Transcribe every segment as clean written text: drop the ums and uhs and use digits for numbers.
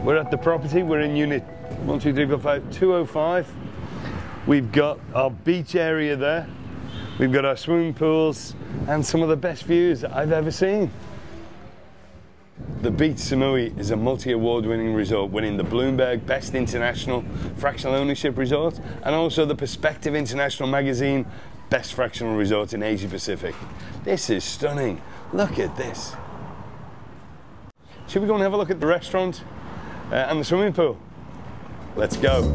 We're at the property, we're in unit 205. We've got our beach area there. We've got our swimming pools and some of the best views I've ever seen. The Beach Samui is a multi-award winning resort, winning the Bloomberg Best International Fractional Ownership Resort and also the Perspective International Magazine Best Fractional Resort in Asia Pacific. This is stunning. Look at this. Should we go and have a look at the restaurant and the swimming pool? Let's go.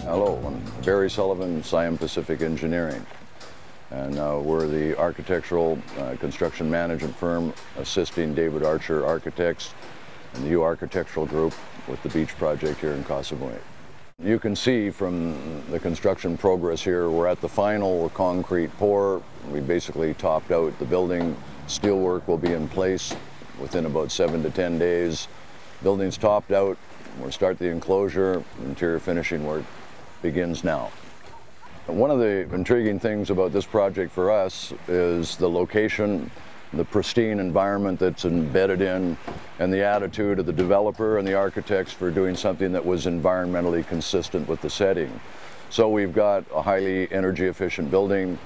Hello, I'm Barry Sullivan, Siam Pacific Engineering, and we're the architectural construction management firm assisting David Archer Architects and the U Architectural Group with the beach project here in Samui. You can see from the construction progress here, we're at the final concrete pour. We basically topped out the building. Steelwork will be in place within about 7 to 10 days. Building's topped out. We'll start the enclosure. Interior finishing work begins now. One of the intriguing things about this project for us is the location, the pristine environment that's embedded in, and the attitude of the developer and the architects for doing something that was environmentally consistent with the setting. So we've got a highly energy efficient building,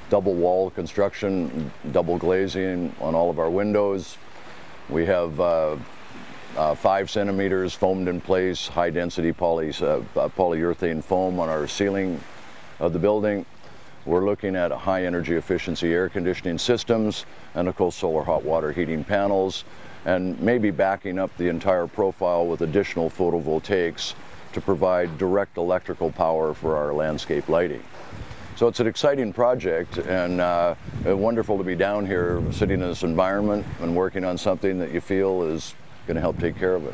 double wall construction, double glazing on all of our windows. We have 5 centimeters foamed in place, high density polyurethane foam on our ceiling of the building. We're looking at high energy efficiency air conditioning systems and of course solar hot water heating panels, and maybe backing up the entire profile with additional photovoltaics to provide direct electrical power for our landscape lighting. So it's an exciting project, and wonderful to be down here sitting in this environment and working on something that you feel is going to help take care of it.